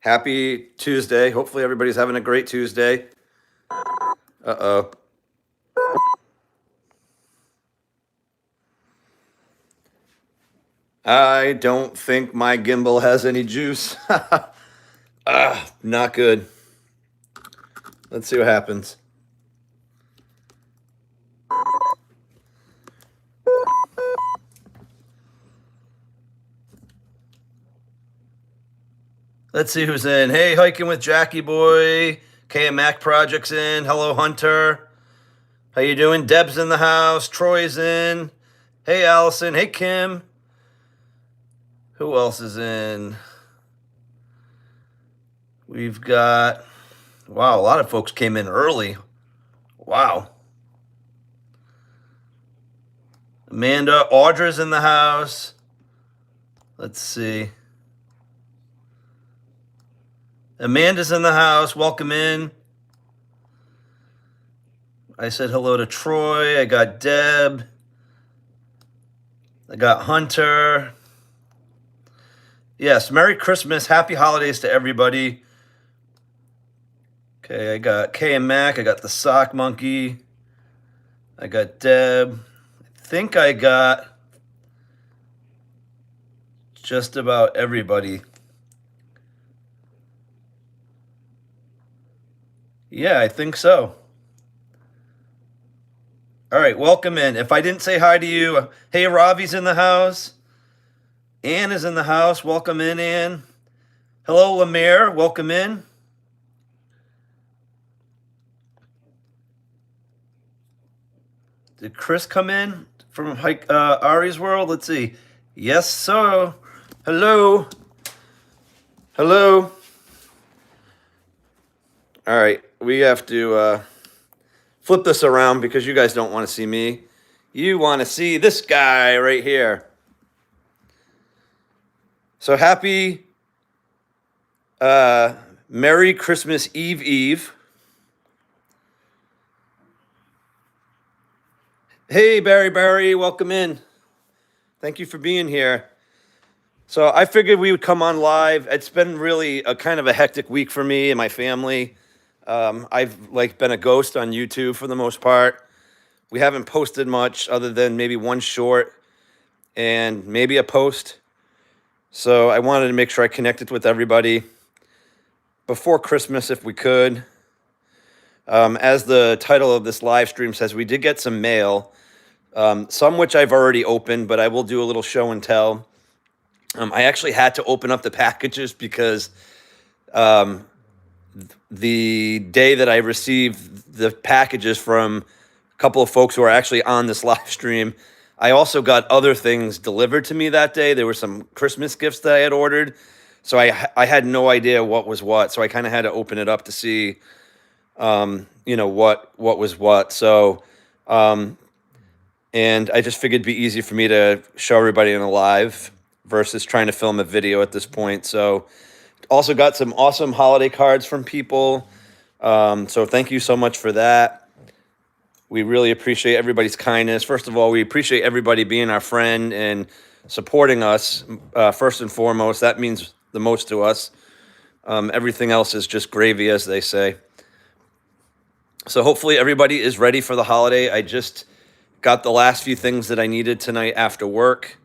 Happy Tuesday. Hopefully everybody's having a great Tuesday. Uh-oh. I don't think my gimbal has any juice. Not good. Let's see what happens. Let's see who's in. Hey, Hiking with Jackie Boy. KM Mac Project's in. Hello, Hunter. How you doing? Deb's in the house. Troy's in. Hey, Allison. Hey, Kim. Who else is in? We've got... Wow, a lot of folks came in early. Wow. Amanda. Audra's in the house. Let's see. Amanda's in the house. Welcome in. I said hello to Troy. I got Deb. I got Hunter. Yes, Merry Christmas. Happy holidays to everybody. Okay, I got K and Mac. I got the Sock Monkey. I got Deb. I think I got just about everybody. Yeah, I think so. All right, welcome in. If I didn't say hi to you, hey, Ravi's in the house. Ann is in the house. Welcome in, Ann. Hello, Lemire. Welcome in. Did Chris come in from Ari's World? Let's see. Yes, sir. Hello. Hello. All right, we have to flip this around because you guys don't want to see me. You want to see this guy right here. So happy Merry Christmas Eve. Hey, Barry, welcome in. Thank you for being here. So I figured we would come on live. It's been really a kind of a hectic week for me and my family. I've been a ghost on YouTube for the most part. We haven't posted much other than maybe one short and maybe a post. So I wanted to make sure I connected with everybody before Christmas if we could. As the title of this live stream says, we did get some mail, some which I've already opened, but I will do a little show and tell. I actually had to open up the packages because the day that I received the packages from a couple of folks who are actually on this live stream, I also got other things delivered to me that day. There were some Christmas gifts that I had ordered, so I had no idea what was what. So I kind of had to open it up to see, what was what. So, and I just figured it'd be easy for me to show everybody in a live versus trying to film a video at this point. So also got some awesome holiday cards from people. So thank you so much for that. We really appreciate everybody's kindness. First of all, we appreciate everybody being our friend and supporting us. First and foremost, that means the most to us. Everything else is just gravy, as they say. So hopefully everybody is ready for the holiday. I just got the last few things that I needed tonight after work.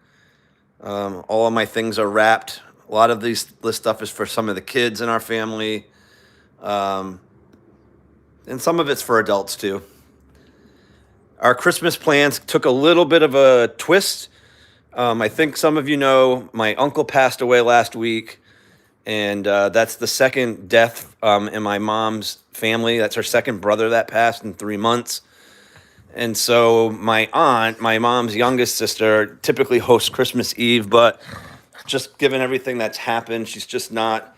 All of my things are wrapped. A lot of this stuff is for some of the kids in our family. And some of it's for adults too. Our Christmas plans took a little bit of a twist. I think some of you know my uncle passed away last week. And that's the second death in my mom's family. That's her second brother that passed in 3 months. And so my aunt, my mom's youngest sister, typically hosts Christmas Eve, but just given everything that's happened, she's just not,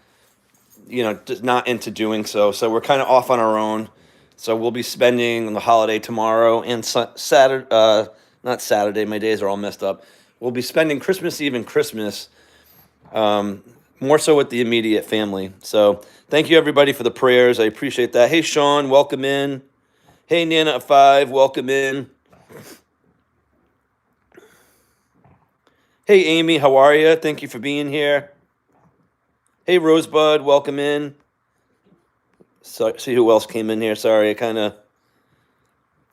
just not into doing so. So we're kind of off on our own. So we'll be spending the holiday tomorrow and Saturday, not Saturday, my days are all messed up. We'll be spending Christmas Eve and Christmas more so with the immediate family. So thank you everybody for the prayers. I appreciate that. Hey, Sean, welcome in. Hey, Nana 5, welcome in. Hey, Amy, how are you? Thank you for being here. Hey, Rosebud, welcome in. So, see who else came in here. Sorry, I kind of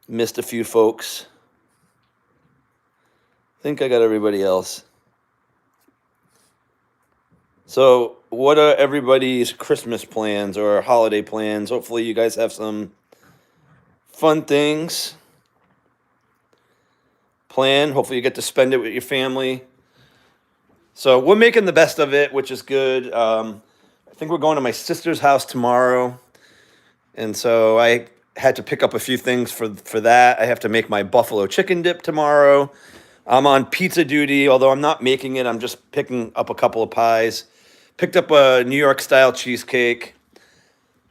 missed a few folks. I think I got everybody else. So, what are everybody's Christmas plans or holiday plans? Hopefully, you guys have some fun things planned. Hopefully, you get to spend it with your family. So, we're making the best of it, which is good. I think we're going to my sister's house tomorrow. And so I had to pick up a few things for that. I have to make my buffalo chicken dip tomorrow. I'm on pizza duty, although I'm not making it. I'm just picking up a couple of pies. Picked up a New York style cheesecake.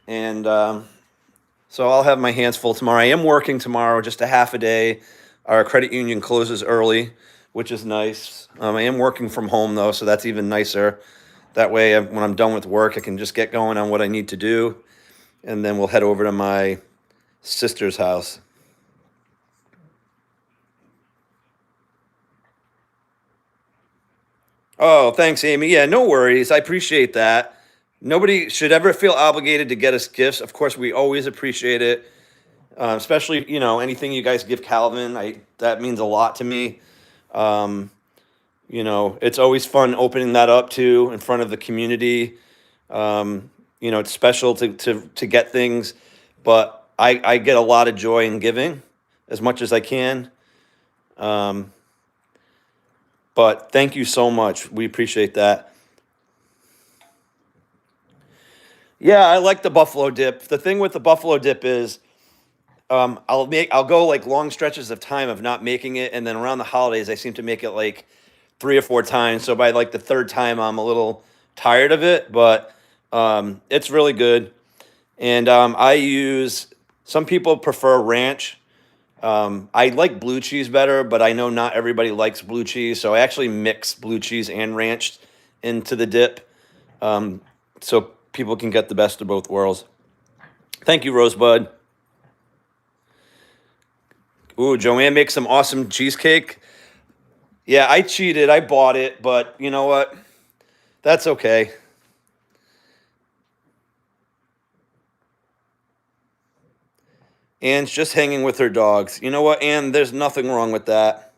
And so I'll have my hands full tomorrow. I am working tomorrow, just a half a day. Our credit union closes early, which is nice. I am working from home, though, so that's even nicer. That way, when I'm done with work, I can just get going on what I need to do. And then we'll head over to my sister's house. Oh, thanks, Amy. Yeah, no worries. I appreciate that. Nobody should ever feel obligated to get us gifts. Of course, we always appreciate it, especially anything you guys give Calvin. That means a lot to me. Um, it's always fun opening that up too in front of the community. It's special to get things, but I get a lot of joy in giving as much as I can. Um, but thank you so much. We appreciate that. Yeah, I like the buffalo dip. The thing with the buffalo dip is I'll go like long stretches of time of not making it, and then around the holidays I seem to make it like 3 or 4 times. So by like the third time I'm a little tired of it, but it's really good. And I use some people prefer ranch. I like blue cheese better, but I know not everybody likes blue cheese, so I actually mix blue cheese and ranch into the dip, so people can get the best of both worlds. Thank you, Rosebud. Ooh, Joanne makes some awesome cheesecake. Yeah, I cheated. I bought it, but you know what? That's okay. Anne's just hanging with her dogs. You know what, Anne? There's nothing wrong with that.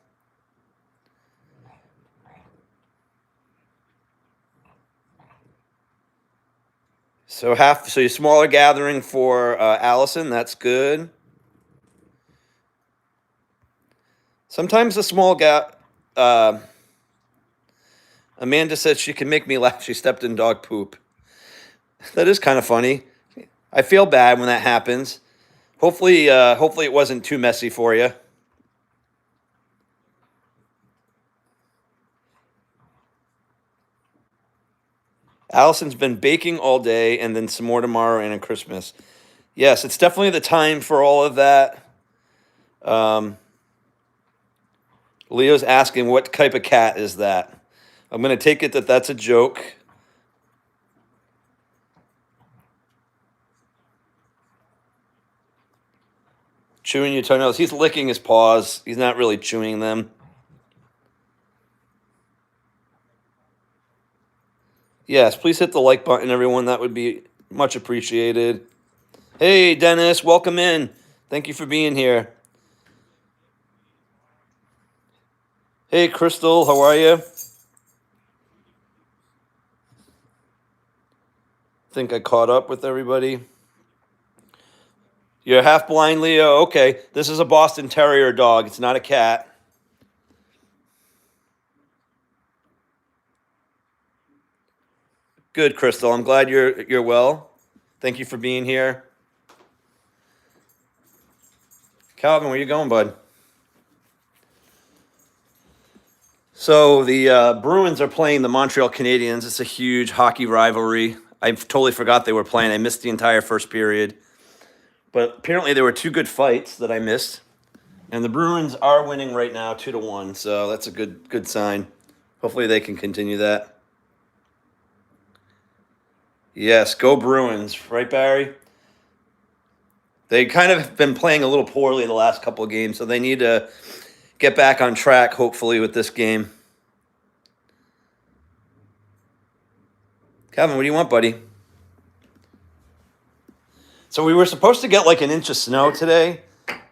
So your smaller gathering for Allison. That's good. Sometimes a small gap. Amanda said she can make me laugh. She stepped in dog poop. That is kind of funny. I feel bad when that happens. Hopefully it wasn't too messy for you. Allison's been baking all day and then some more tomorrow and on Christmas. Yes, it's definitely the time for all of that. Um, Leo's asking what type of cat is that? I'm going to take it that that's a joke. Chewing your toenails. He's licking his paws. He's not really chewing them. Yes, please hit the like button, everyone. That would be much appreciated. Hey, Dennis, welcome in. Thank you for being here. Hey, Crystal, how are you? Think I caught up with everybody. You're half blind, Leo. Okay, this is a Boston Terrier dog. It's not a cat. Good, Crystal. I'm glad you're well. Thank you for being here. Calvin, where you going, bud? So the Bruins are playing the Montreal Canadiens. It's a huge hockey rivalry. I totally forgot they were playing. I missed the entire first period. But apparently there were two good fights that I missed. And the Bruins are winning right now 2-1. So that's a good sign. Hopefully they can continue that. Yes, go Bruins, right, Barry? They kind of have been playing a little poorly the last couple of games, so they need to get back on track, hopefully, with this game. Calvin, what do you want, buddy? So we were supposed to get like an inch of snow today,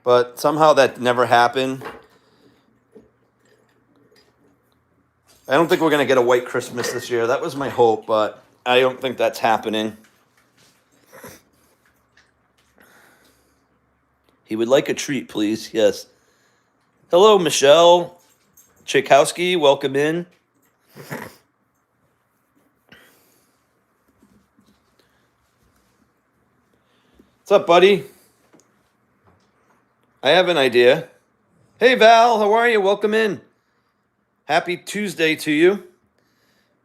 but somehow that never happened. I don't think we're going to get a white Christmas this year. That was my hope, but I don't think that's happening. He would like a treat, please. Yes. Hello, Michelle Tchaikovsky. Welcome in. What's up, buddy? I have an idea. Hey, Val. How are you? Welcome in. Happy Tuesday to you.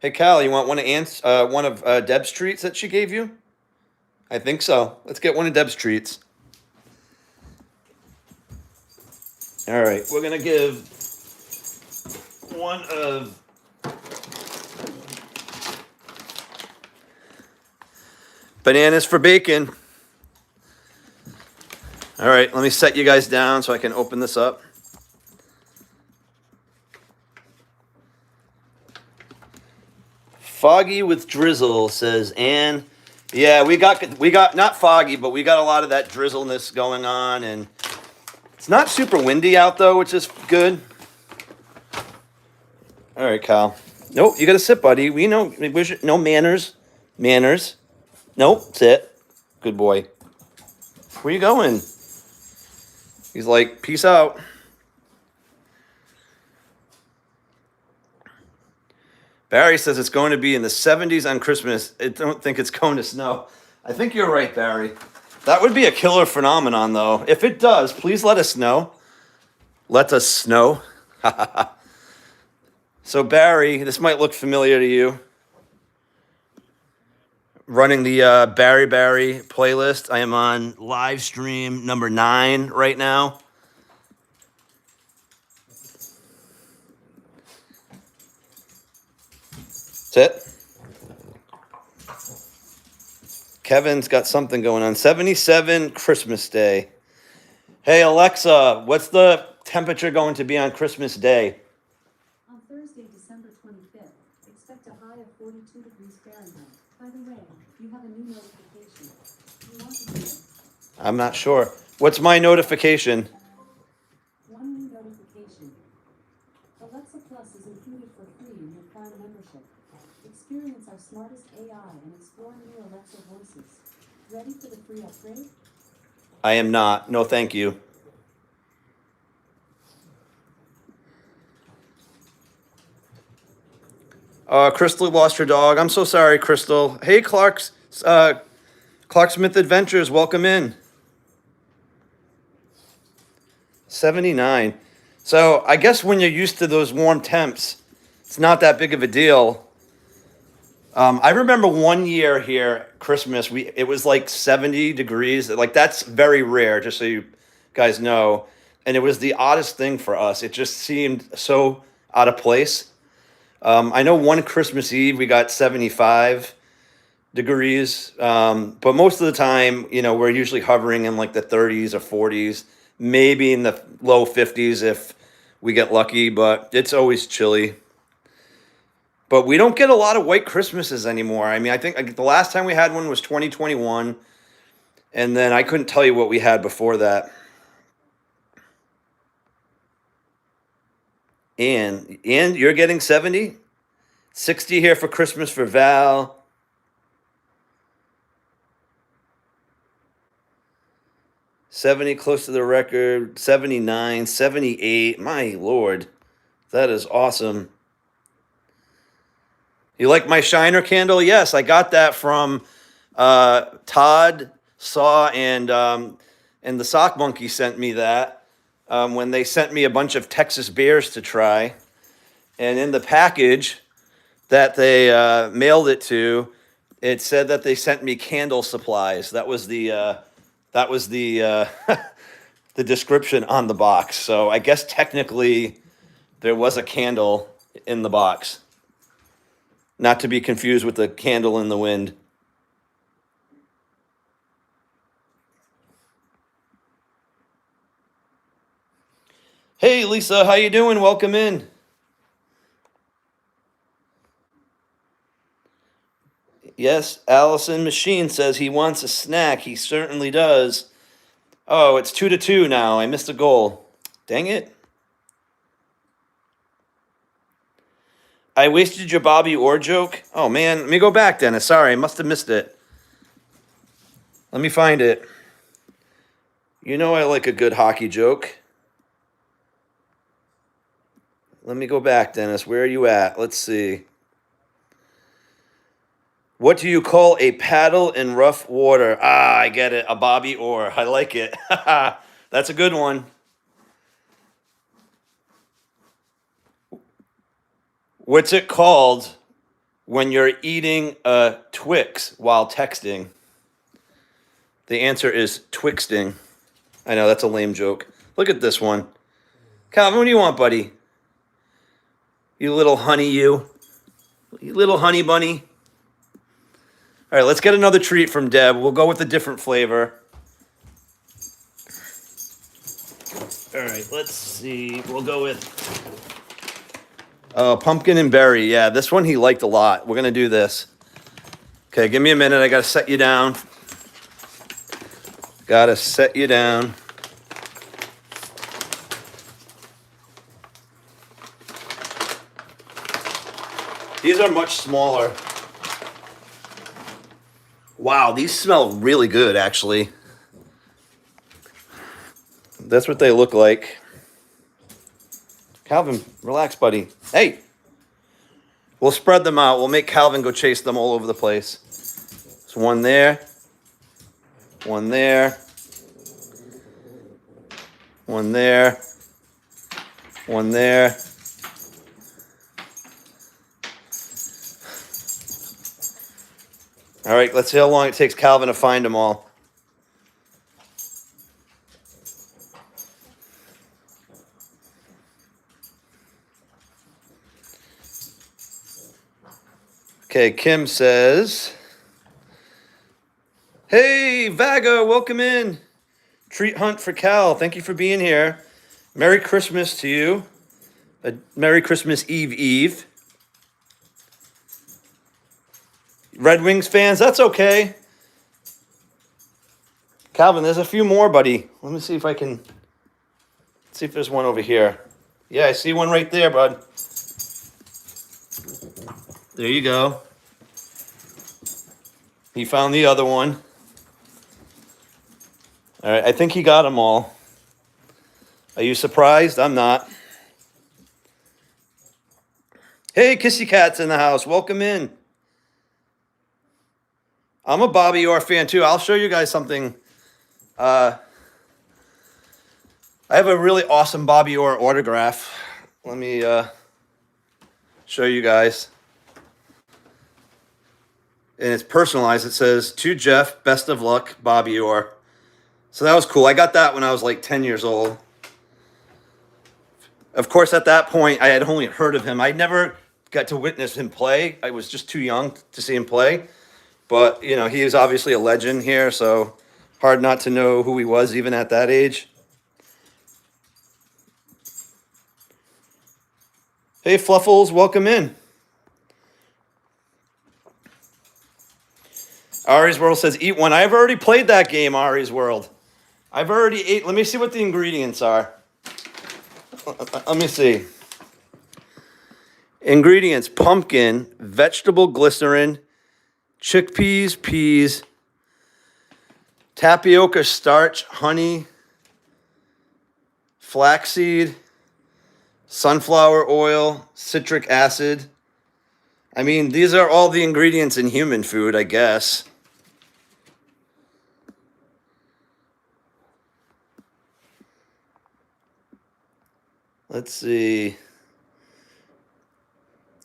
Hey, Cal, you want one of Deb's treats that she gave you? I think so. Let's get one of Deb's treats. All right, we're going to give one of bananas for bacon. All right, let me set you guys down so I can open this up. Foggy with drizzle, says Ann. Yeah, we got not foggy, but we got a lot of that drizzleness going on, and it's not super windy out though, which is good. All right, Kyle. Nope, you got to sit, buddy. We know no manners. Manners. Nope, sit. Good boy. Where you going? He's like, peace out. Barry says it's going to be in the 70s on Christmas. I don't think it's going to snow. I think you're right, Barry. That would be a killer phenomenon, though. If it does, please let us know. Let us snow. So, Barry, this might look familiar to you. Running the Barry playlist. I am on live stream number 9 right now. That's it. Kevin's got something going on. 77 Christmas Day. Hey, Alexa, what's the temperature going to be on Christmas Day? On Thursday, December 25th, expect a high of 42 degrees Fahrenheit. By the way, you have a new notification. You want to hear it? I'm not sure. What's my notification? One new notification. Alexa Plus is included for free in your Prime membership. Experience our smartest AI and explore new Alexa voices. Ready for the free upgrade? I am not. No, thank you. Crystal lost her dog. I'm so sorry, Crystal. Hey, Clark Smith Adventures, welcome in. 79. So I guess when you're used to those warm temps, it's not that big of a deal. I remember one year here, Christmas, it was like 70 degrees. Like, that's very rare, just so you guys know. And it was the oddest thing for us. It just seemed so out of place. I know one Christmas Eve we got 75 degrees, but most of the time, we're usually hovering in like the 30s or 40s, maybe in the low 50s if we get lucky, but it's always chilly. But we don't get a lot of white Christmases anymore. I mean, I think the last time we had one was 2021, and then I couldn't tell you what we had before that. And you're getting 70? 60 here for Christmas for Val. $70 close to the record. $79, $78. My Lord, that is awesome. You like my shiner candle? Yes, I got that from Todd, Saw, and the Sock Monkey sent me that when they sent me a bunch of Texas beers to try. And in the package that they mailed it to, it said that they sent me candle supplies. That was the the description on the box. So I guess technically there was a candle in the box. Not to be confused with the candle in the wind. Hey, Lisa, how you doing? Welcome in. Yes, Allison Machine says he wants a snack. He certainly does. Oh, it's 2-2 now. I missed a goal. Dang it. I wasted your Bobby Orr joke. Oh, man. Let me go back, Dennis. Sorry, I must have missed it. Let me find it. You know I like a good hockey joke. Let me go back, Dennis. Where are you at? Let's see. What do you call a paddle in rough water? Ah, I get it. A Bobby Orr. I like it. That's a good one. What's it called when you're eating a Twix while texting? The answer is twixting. I know, that's a lame joke. Look at this one. Calvin, what do you want, buddy? You little honey, you. You little honey bunny. All right, let's get another treat from Deb. We'll go with a different flavor. All right, let's see. We'll go with pumpkin and berry. Yeah, this one he liked a lot. We're going to do this. Okay, give me a minute. I got to set you down. Got to set you down. These are much smaller. Wow, these smell really good, actually. That's what they look like. Calvin, relax, buddy. Hey! We'll spread them out. We'll make Calvin go chase them all over the place. There's one there. One there. One there. One there. All right, let's see how long it takes Calvin to find them all. Okay, Kim says, hey, Vaga, welcome in. Treat hunt for Cal. Thank you for being here. Merry Christmas to you. Merry Christmas Eve. Red Wings fans, that's okay. Calvin, there's a few more, buddy. Let me see if I can see if there's one over here. Yeah, I see one right there, bud. There you go. He found the other one. All right, I think he got them all. Are you surprised? I'm not. Hey, Kissy Cat's in the house. Welcome in. I'm a Bobby Orr fan too. I'll show you guys something. I have a really awesome Bobby Orr autograph. Let me show you guys. And it's personalized. It says, to Jeff, best of luck, Bobby Orr. So that was cool. I got that when I was like 10 years old. Of course, at that point, I had only heard of him. I never got to witness him play. I was just too young to see him play. But, you know, he is obviously a legend here, so hard not to know who he was even at that age. Hey, Fluffles, welcome in. Ari's World says, eat one. I've already played that game, Ari's World. I've already ate. Let me see what the ingredients are. Let me see. Ingredients, pumpkin, vegetable glycerin, chickpeas, peas, tapioca starch, honey, flaxseed, sunflower oil, citric acid. I mean, these are all the ingredients in human food, I guess. Let's see.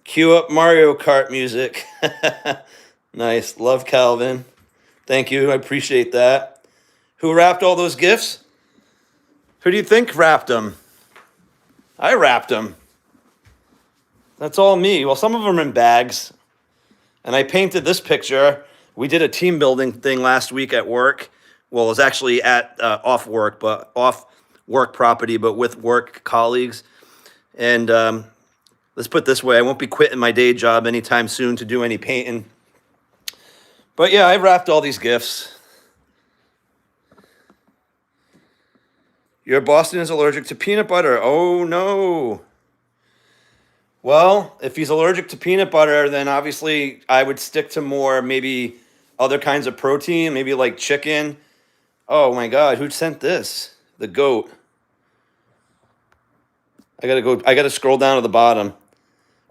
Cue up Mario Kart music. Nice. Love Calvin. Thank you. I appreciate that. Who wrapped all those gifts? Who do you think wrapped them? I wrapped them. That's all me. Well, some of them are in bags. And I painted this picture. We did a team building thing last week at work. Well, it was actually at off work property, but with work colleagues. And let's put it this way. I won't be quitting my day job anytime soon to do any painting. But yeah, I wrapped all these gifts. Your Boston is allergic to peanut butter. Oh no. Well, if he's allergic to peanut butter, then obviously I would stick to more maybe other kinds of protein, maybe like chicken. Oh my God, who sent this? The goat. I gotta scroll down to the bottom.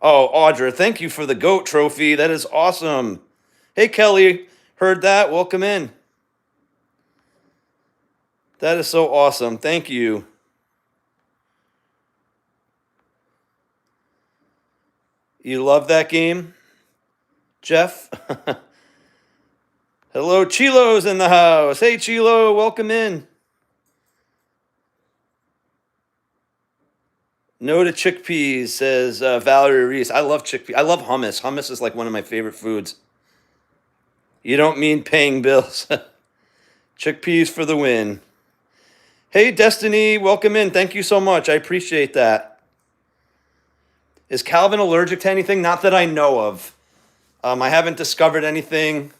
Oh, Audra, thank you for the goat trophy. That is awesome. Hey, Kelly, heard that? Welcome in. That is so awesome. Thank you. You love that game, Jeff? Hello, Chilo's in the house. Hey, Chilo, welcome in. No to chickpeas, says Valerie Reese. I love chickpeas. I love hummus. Hummus is like one of my favorite foods. You don't mean paying bills. Chickpeas for the win. Hey, Destiny, welcome in. Thank you so much. I appreciate that. Is Calvin allergic to anything? Not that I know of. I haven't discovered anything.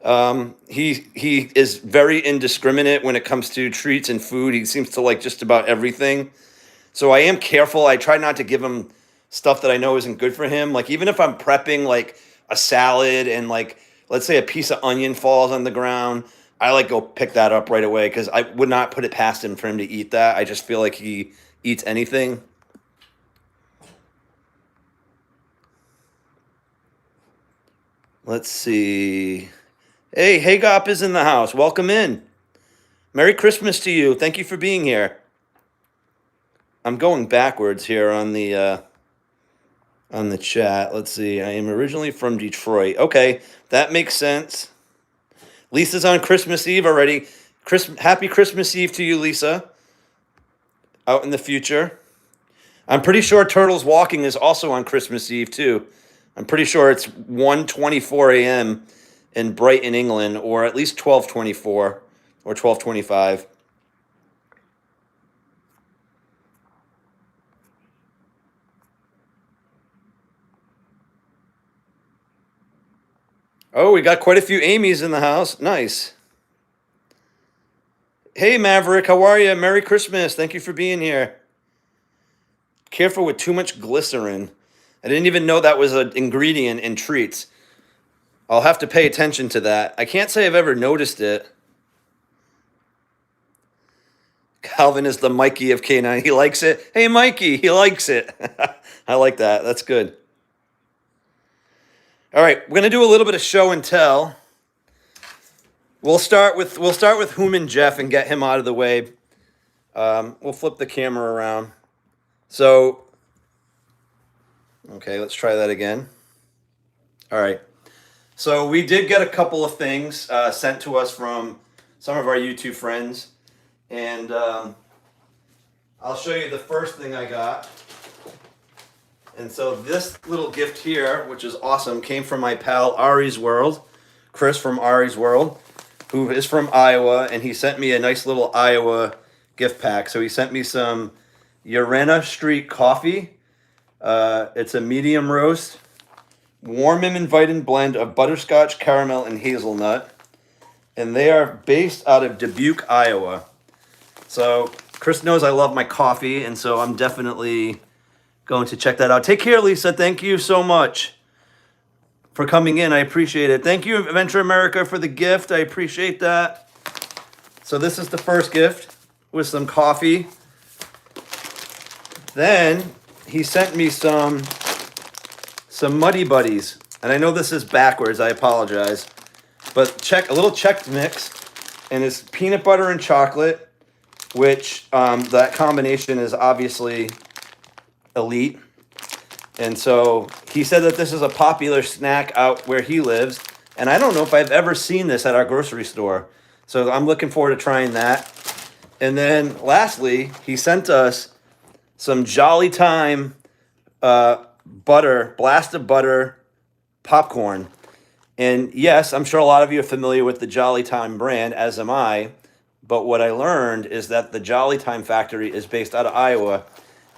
He is very indiscriminate when it comes to treats and food. He seems to like just about everything. So I am careful. I try not to give him stuff that I know isn't good for him. Like even if I'm prepping like a salad and like let's say a piece of onion falls on the ground, I like go pick that up right away because I would not put it past him for him to eat that. I just feel like he eats anything. Let's see. Hey, Hagop is in the house. Welcome in. Merry Christmas to you. Thank you for being here. I'm going backwards here on the chat. Let's see. I am originally from Detroit. Okay, that makes sense. Lisa's on Christmas Eve already. Happy Christmas Eve to you, Lisa. Out in the future. I'm pretty sure Turtles Walking is also on Christmas Eve too. I'm pretty sure it's 1:24 a.m. in Brighton, England, or at least 12:24 or 12:25. Oh, we got quite a few Amy's in the house. Nice. Hey, Maverick, how are you? Merry Christmas. Thank you for being here. Careful with too much glycerin. I didn't even know that was an ingredient in treats. I'll have to pay attention to that. I can't say I've ever noticed it. Calvin is the Mikey of K9. He likes it. Hey, Mikey, he likes it. I like that. That's good. All right, we're gonna do a little bit of show and tell. We'll start with Whom and Jeff and get him out of the way. We'll flip the camera around. So, okay, let's try that again. All right. So we did get a couple of things sent to us from some of our YouTube friends, and I'll show you the first thing I got. And so this little gift here, which is awesome, came from my pal Ari's World, Chris from Ari's World, who is from Iowa, and he sent me a nice little Iowa gift pack. So he sent me some Urbana Street coffee. It's a medium roast, warm and inviting blend of butterscotch, caramel, and hazelnut. And they are based out of Dubuque, Iowa. So Chris knows I love my coffee, and so I'm definitely going to check that out. Take care, Lisa. Thank you so much for coming in. I appreciate it. Thank you, Adventure America, for the gift. I appreciate that. So this is the first gift with some coffee. Then he sent me some Muddy Buddies. And I know this is backwards. I apologize. But a little Chex Mix. And it's peanut butter and chocolate, which that combination is obviously elite. And so he said that this is a popular snack out where he lives. And I don't know if I've ever seen this at our grocery store. So I'm looking forward to trying that. And then lastly, he sent us some Jolly Time blast of butter popcorn. And yes, I'm sure a lot of you are familiar with the Jolly Time brand, as am I. But what I learned is that the Jolly Time factory is based out of Iowa.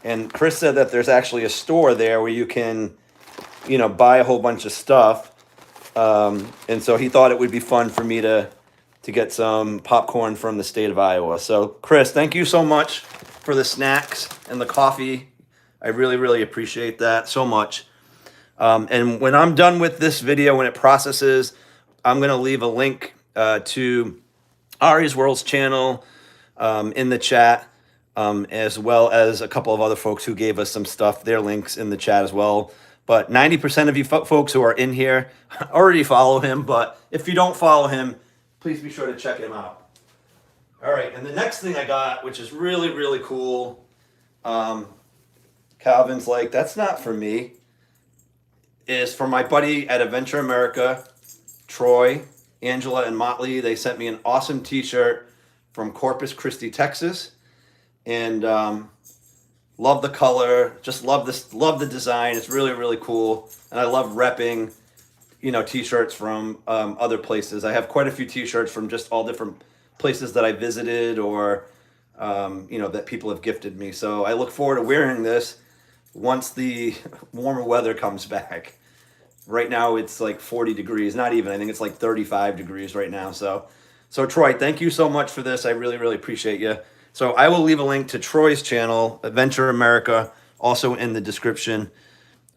And Chris said that there's actually a store there where you can, buy a whole bunch of stuff. And so he thought it would be fun for me to get some popcorn from the state of Iowa. So Chris, thank you so much for the snacks and the coffee. I really, really appreciate that so much. And when I'm done with this video, when it processes, I'm going to leave a link to Ari's World's channel in the chat, as well as a couple of other folks who gave us some stuff, their links in the chat as well. But 90% of you folks who are in here already follow him. But if you don't follow him, please be sure to check him out. All right, and the next thing I got, which is really, really cool, Calvin's like, that's not for me, is for my buddy at Adventure America, Troy, Angela, and Motley. They sent me an awesome t-shirt from Corpus Christi, Texas. And love the color, just love this, love the design. It's really, really cool. And I love repping, t-shirts from other places. I have quite a few t-shirts from just all different places that I visited or, that people have gifted me. So I look forward to wearing this once the warmer weather comes back. Right now it's like 40 degrees, not even, I think it's like 35 degrees right now. So Troy, thank you so much for this. I really, really appreciate you. So I will leave a link to Troy's channel, Adventure America, also in the description.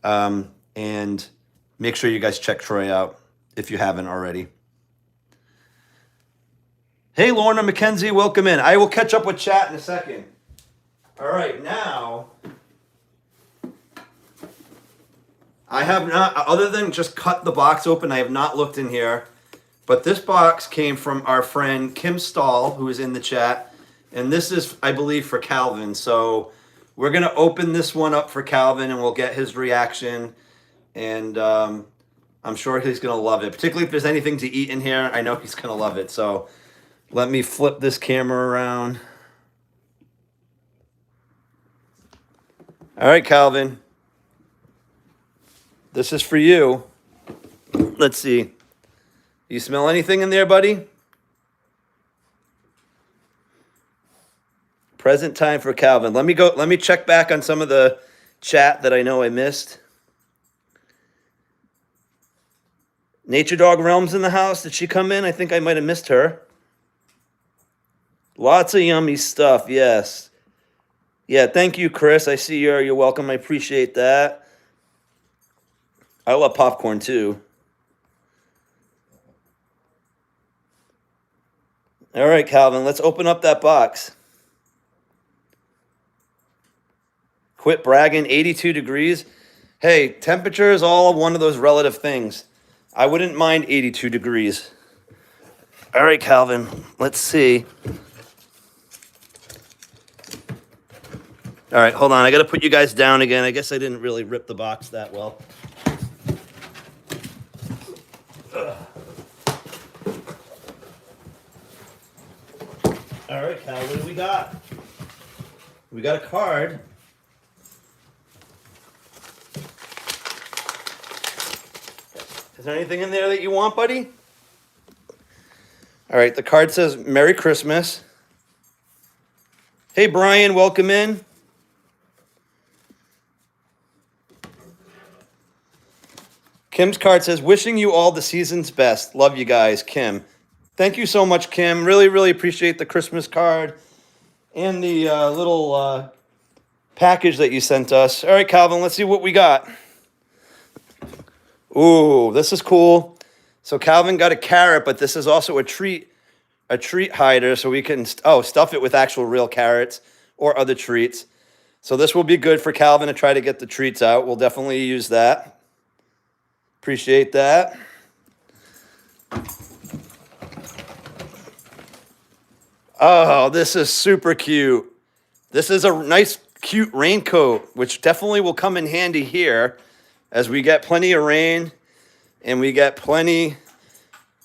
And make sure you guys check Troy out if you haven't already. Hey, Lorna McKenzie, welcome in. I will catch up with chat in a second. All right, now, I have not, other than just cut the box open, I have not looked in here. But this box came from our friend Kim Stahl, who is in the chat. And this is, I believe, for Calvin. So we're going to open this one up for Calvin, and we'll get his reaction. And I'm sure he's going to love it. Particularly if there's anything to eat in here, I know he's going to love it. So let me flip this camera around. All right, Calvin. This is for you. Let's see. You smell anything in there, buddy? Present time for Calvin. Let me check back on some of the chat that I know I missed. Nature Dog Realms in the house. Did she come in? I think I might have missed her. Lots of yummy stuff, yes. Yeah, thank you, Chris. I see you're welcome. I appreciate that. I love popcorn too. All right, Calvin, let's open up that box. Quit bragging, 82 degrees. Hey, temperature is all one of those relative things. I wouldn't mind 82 degrees. All right, Calvin, let's see. All right, hold on. I got to put you guys down again. I guess I didn't really rip the box that well. All right, Cal, what do we got? We got a card. Is there anything in there that you want, buddy? All right, the card says, Merry Christmas. Hey, Brian, welcome in. Kim's card says, wishing you all the season's best. Love you guys, Kim. Thank you so much, Kim. Really, really appreciate the Christmas card and the little package that you sent us. All right, Calvin, let's see what we got. Ooh, this is cool. So Calvin got a carrot, but this is also a treat hider, so we can stuff it with actual real carrots or other treats. So this will be good for Calvin to try to get the treats out. We'll definitely use that. Appreciate that. Oh, this is super cute. This is a nice, cute raincoat, which definitely will come in handy here as we get plenty of rain and we get plenty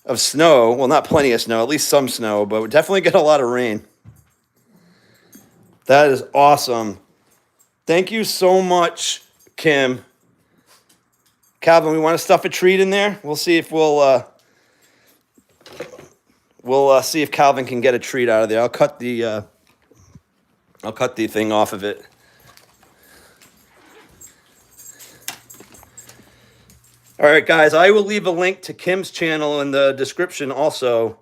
of snow. Well, not plenty of snow, at least some snow, but we definitely get a lot of rain. That is awesome. Thank you so much, Kim. Calvin, we want to stuff a treat in there. We'll see if we'll see if Calvin can get a treat out of there. I'll cut the thing off of it. All right, guys, I will leave a link to Kim's channel in the description also.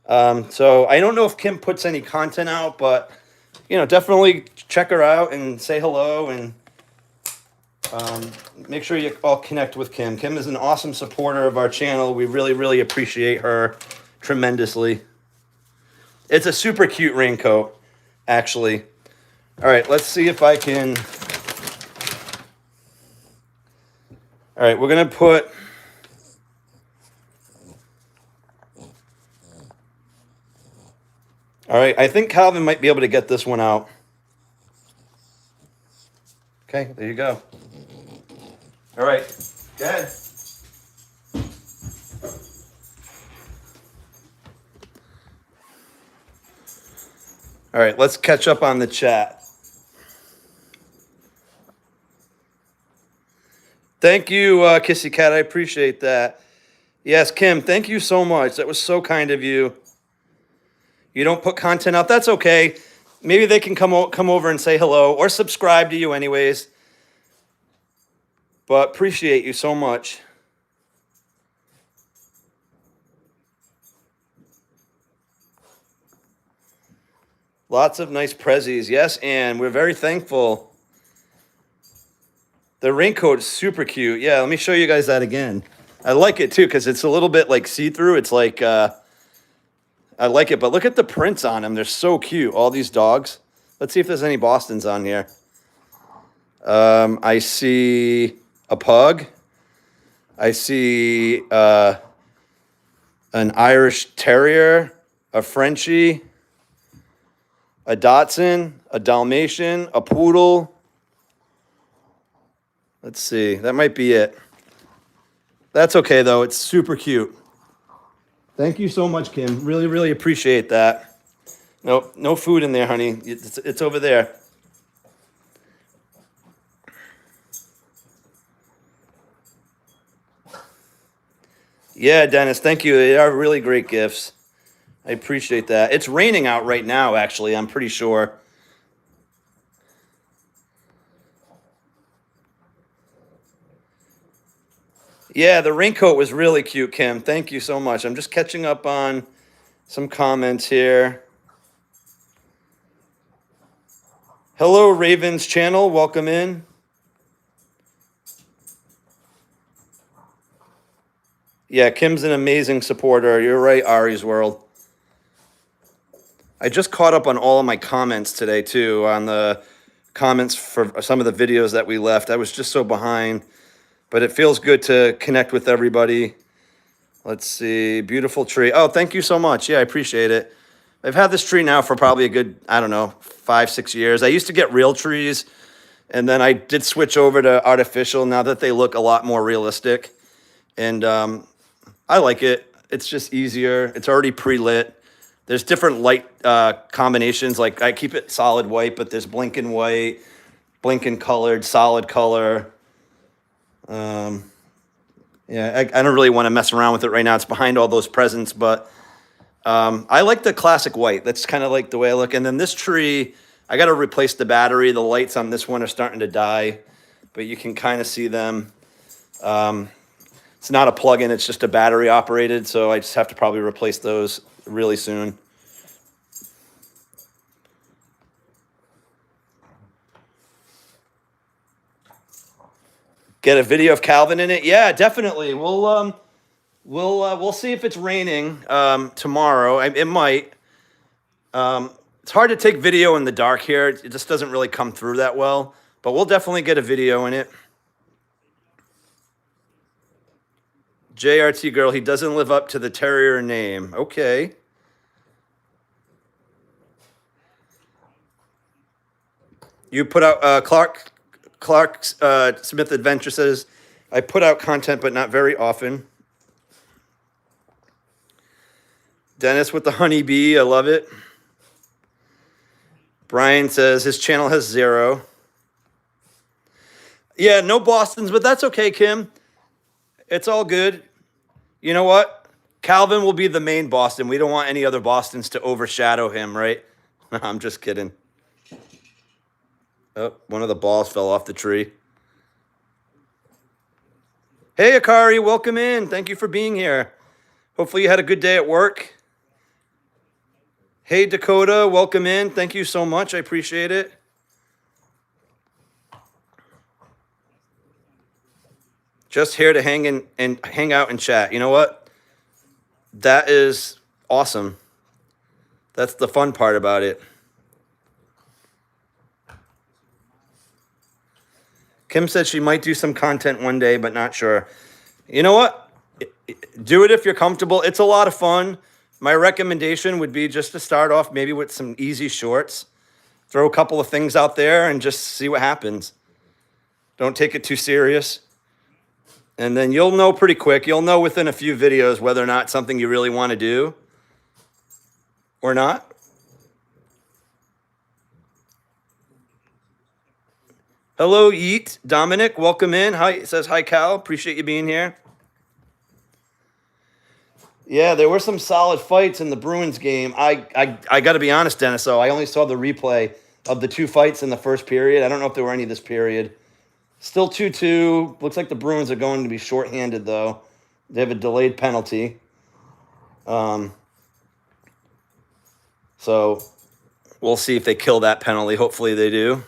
So I don't know if Kim puts any content out, but, you know, definitely check her out and say hello and make sure you all connect with Kim. Kim is an awesome supporter of our channel. We really, really appreciate her tremendously. It's a super cute raincoat, actually. All right, let's see if I can... All right, we're going to put... All right, I think Calvin might be able to get this one out. Okay, there you go. All right, go ahead. All right, let's catch up on the chat. Thank you, Kissy Cat. I appreciate that. Yes, Kim, thank you so much. That was so kind of you. You don't put content out. That's okay. Maybe they can come over and say hello or subscribe to you anyways. But appreciate you so much. Lots of nice prezzies. Yes, and we're very thankful. The raincoat is super cute. Yeah, let me show you guys that again. I like it too because it's a little bit like see-through. It's like, I like it. But look at the prints on them. They're so cute, all these dogs. Let's see if there's any Bostons on here. I see a pug. I see an Irish Terrier, a Frenchie, a Dachshund, a Dalmatian, a Poodle. Let's see. That might be it. That's okay, though. It's super cute. Thank you so much, Kim. Really, really appreciate that. Nope, no food in there, honey. It's over there. Yeah, Dennis, thank you. They are really great gifts. I appreciate that. It's raining out right now, actually, I'm pretty sure. Yeah, the raincoat was really cute, Kim. Thank you so much. I'm just catching up on some comments here. Hello, Ravens channel. Welcome in. Yeah, Kim's an amazing supporter. You're right, Ari's World. I just caught up on all of my comments today, too, on the comments for some of the videos that we left. I was just so behind. But it feels good to connect with everybody. Let's see. Beautiful tree. Oh, thank you so much. Yeah, I appreciate it. I've had this tree now for probably a good, I don't know, 5, 6 years. I used to get real trees, and then I did switch over to artificial now that they look a lot more realistic. And I like it. It's just easier. It's already pre-lit. There's different light combinations. Like I keep it solid white, but there's blinking white, blinking colored, solid color. Yeah, I don't really want to mess around with it right now. It's behind all those presents, but I like the classic white. That's kind of like the way I look. And then this tree, I got to replace the battery. The lights on this one are starting to die, but you can kind of see them. It's not a plug-in. It's just a battery operated, so I just have to probably replace those really soon. Get a video of Calvin in it? Yeah, definitely. We'll see if it's raining tomorrow. It might. It's hard to take video in the dark here. It just doesn't really come through that well. But we'll definitely get a video in it. JRT girl, he doesn't live up to the terrier name. Okay. You put out Clark Smith Adventure says, I put out content, but not very often. Dennis with the honeybee, I love it. Brian says his channel has 0. Yeah, no Bostons, but that's okay, Kim. It's all good. You know what? Calvin will be the main Boston. We don't want any other Bostons to overshadow him, right? I'm just kidding. Oh, one of the balls fell off the tree. Hey, Akari, welcome in. Thank you for being here. Hopefully you had a good day at work. Hey, Dakota, welcome in. Thank you so much. I appreciate it. Just here to hang in and hang out and chat. You know what? That is awesome. That's the fun part about it. Kim said she might do some content one day, but not sure. You know what? Do it if you're comfortable. It's a lot of fun. My recommendation would be just to start off maybe with some easy shorts. Throw a couple of things out there and just see what happens. Don't take it too serious. And then you'll know pretty quick. You'll know within a few videos whether or not something you really want to do or not. Hello, Yeet. Dominic, welcome in. Hi, it says hi, Cal. Appreciate you being here. Yeah, there were some solid fights in the Bruins game. I got to be honest, Dennis, though. I only saw the replay of the two fights in the first period. I don't know if there were any this period. Still 2-2. Looks like the Bruins are going to be shorthanded, though. They have a delayed penalty. So we'll see if they kill that penalty. Hopefully they do.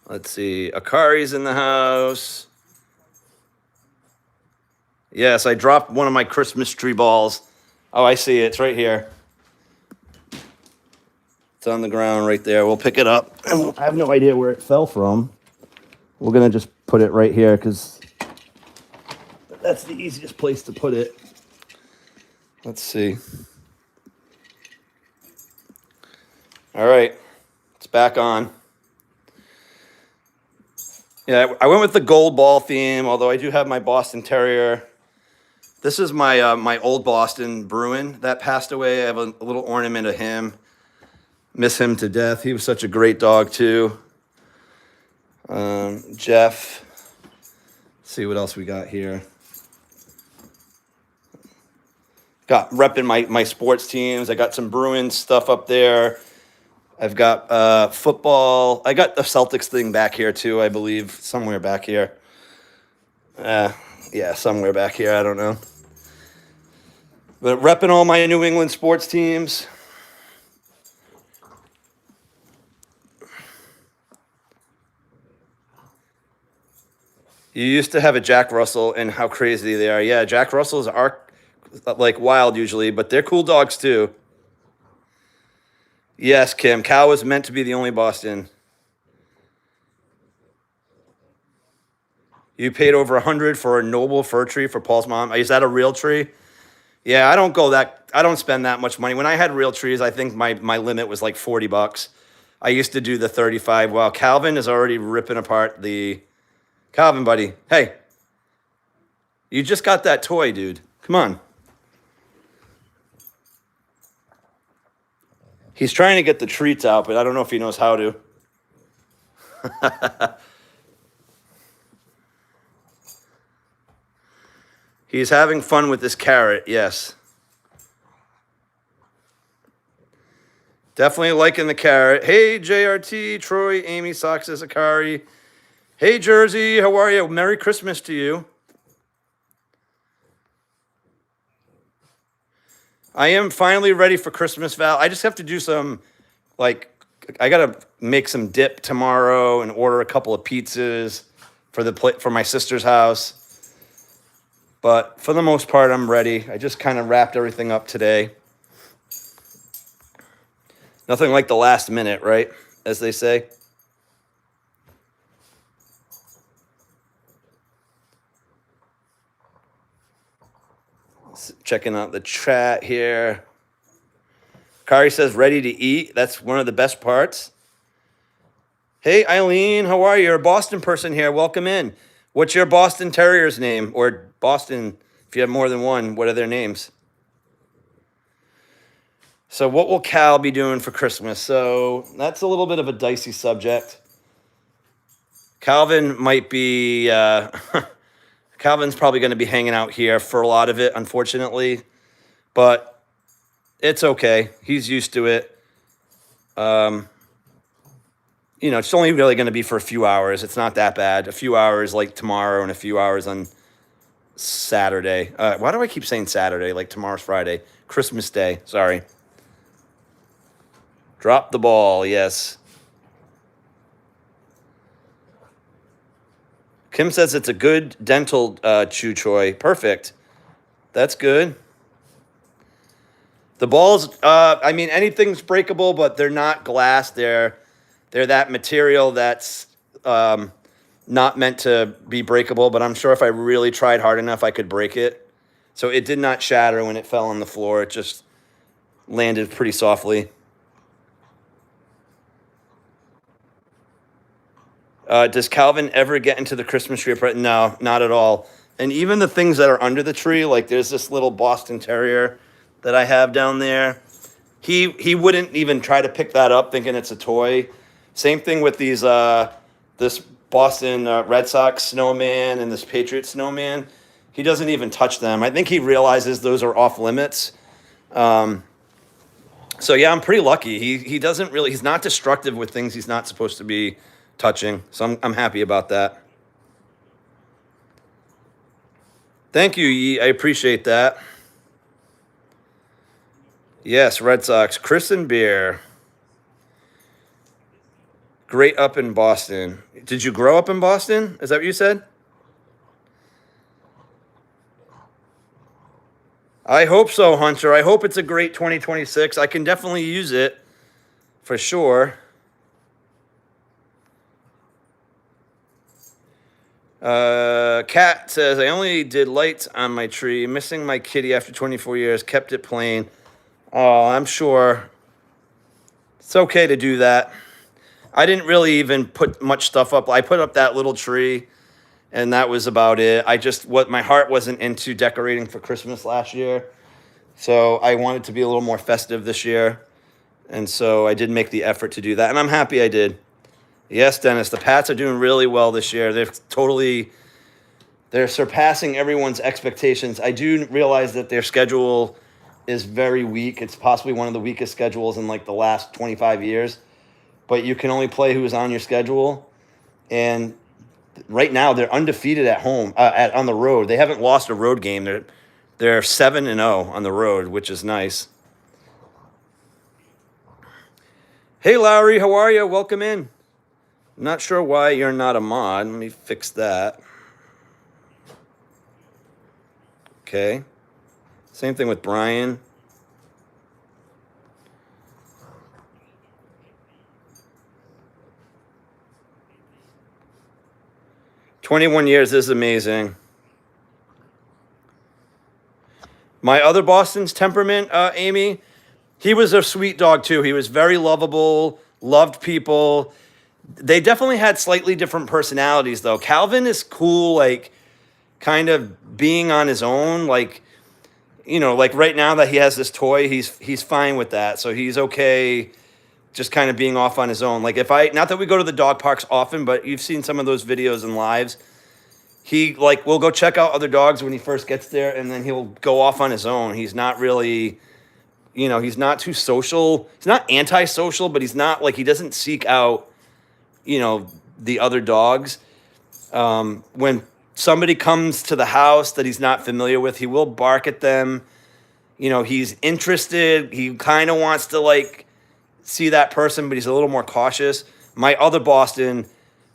Let's see. Akari's in the house. Yes, I dropped one of my Christmas tree balls. Oh, I see it. It's right here. It's on the ground right there. We'll pick it up. I have no idea where it fell from. We're going to just put it right here because that's the easiest place to put it. Let's see. All right. It's back on. Yeah, I went with the gold ball theme, although I do have my Boston Terrier. This is my my old Boston Bruin that passed away. I have a little ornament of him. Miss him to death. He was such a great dog, too. Jeff. Let's see what else we got here. Got repping my sports teams. I got some Bruins stuff up there. I've got football. I got the Celtics thing back here, too, I believe. Somewhere back here. Yeah, somewhere back here. I don't know. But repping all my New England sports teams. You used to have a Jack Russell, and how crazy they are. Yeah, Jack Russells are like wild usually, but they're cool dogs too. Yes, Kim. Cal was meant to be the only Boston. You paid over $100 for a noble fir tree for Paul's mom. Is that a real tree? Yeah, I don't spend that much money. When I had real trees, I think my limit was like $40. I used to do the 35. Well, Calvin is already ripping apart the Calvin, buddy. Hey. You just got that toy, dude. Come on. He's trying to get the treats out, but I don't know if he knows how to. He's having fun with this carrot, yes. Definitely liking the carrot. Hey, JRT, Troy, Amy, Soxes, Akari. Hey, Jersey, how are you? Merry Christmas to you. I am finally ready for Christmas, Val. I just have to do some, I got to make some dip tomorrow and order a couple of pizzas for my sister's house. But for the most part, I'm ready. I just kind of wrapped everything up today. Nothing like the last minute, right? As they say. Checking out the chat here. Kari says, ready to eat. That's one of the best parts. Hey, Eileen, how are you? You're a Boston person here. Welcome in. What's your Boston Terrier's name? Or Boston, if you have more than one, what are their names? So what will Cal be doing for Christmas? So that's a little bit of a dicey subject. Calvin might be... Calvin's probably going to be hanging out here for a lot of it, unfortunately. But it's okay. He's used to it. you know, it's only really going to be for a few hours. It's not that bad. A few hours like tomorrow and a few hours on Saturday. Why do I keep saying Saturday? Like tomorrow's Friday. Christmas Day. Sorry. Drop the ball. Yes. Kim says it's a good dental chew toy. Perfect. That's good. The balls, I mean, anything's breakable, but they're not glass. They're that material that's not meant to be breakable, but I'm sure if I really tried hard enough, I could break it. So it did not shatter when it fell on the floor. It just landed pretty softly. Does Calvin ever get into the Christmas tree? No, not at all. And even the things that are under the tree, like there's this little Boston Terrier that I have down there. He wouldn't even try to pick that up, thinking it's a toy. Same thing with these this Boston Red Sox snowman and this Patriot snowman. He doesn't even touch them. I think he realizes those are off limits. So yeah, I'm pretty lucky. He doesn't really. He's not destructive with things he's not supposed to be touching. So I'm happy about that. Thank you, Yi. I appreciate that. Yes, Red Sox. Chris and Beer. Great up in Boston. Did you grow up in Boston? Is that what you said? I hope so, Hunter. I hope it's a great 2026. I can definitely use it for sure. Kat says, I only did lights on my tree. Missing my kitty after 24 years. Kept it plain. Oh, I'm sure. It's okay to do that. I didn't really even put much stuff up. I put up that little tree, and that was about it. My heart wasn't into decorating for Christmas last year. So I wanted to be a little more festive this year. And so I did make the effort to do that. And I'm happy I did. Yes, Dennis, the Pats are doing really well this year. They're surpassing everyone's expectations. I do realize that their schedule is very weak. It's possibly one of the weakest schedules in like the last 25 years. But you can only play who is on your schedule. And right now they're undefeated at home, on the road. They haven't lost a road game. They're 7-0 on the road, which is nice. Hey, Lowry, how are you? Welcome in. I'm not sure why you're not a mod. Let me fix that. Okay. Same thing with Brian. "21 years is amazing." My other Boston's temperament, Amy, he was a sweet dog too. He was very lovable, loved people. They definitely had slightly different personalities though. Calvin is cool, like kind of being on his own, like, you know, like right now that he has this toy, he's fine with that. So he's okay just kind of being off on his own. Like not that we go to the dog parks often, but you've seen some of those videos and lives. He will go check out other dogs when he first gets there, and then he'll go off on his own. He's not really, he's not too social. He's not antisocial, but he's not he doesn't seek out, the other dogs. When somebody comes to the house that he's not familiar with, he will bark at them. He's interested. He kind of wants to see that person, but he's a little more cautious. My other Boston,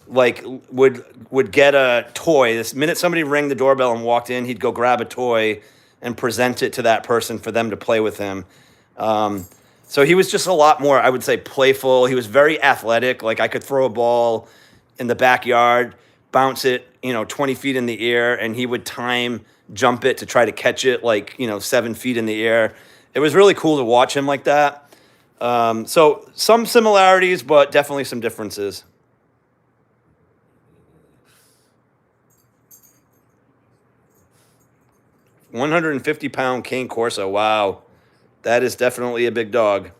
would get a toy. This minute somebody rang the doorbell and walked in, he'd go grab a toy and present it to that person for them to play with him. So he was just a lot more, I would say, playful. He was very athletic. I could throw a ball in the backyard, bounce it, 20 feet in the air, and he would jump it to try to catch it 7 feet in the air. It was really cool to watch him like that. So some similarities, but definitely some differences. 150-pound Cane Corso. Wow. That is definitely a big dog.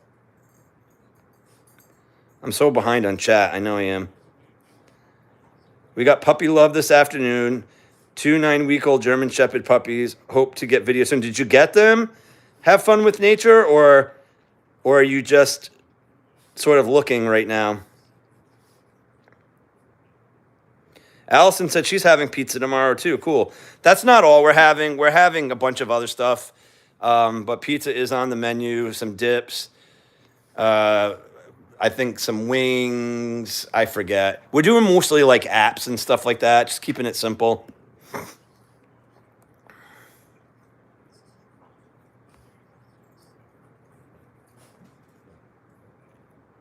I'm so behind on chat. I know I am. We got puppy love this afternoon. 2 9-week-old German Shepherd puppies. Hope to get video soon. Did you get them? Have fun with nature, or are you just sort of looking right now? Allison said she's having pizza tomorrow too. Cool. That's not all we're having. We're having a bunch of other stuff, but pizza is on the menu. Some dips. I think some wings. I forget. We're doing mostly like apps and stuff like that. Just keeping it simple.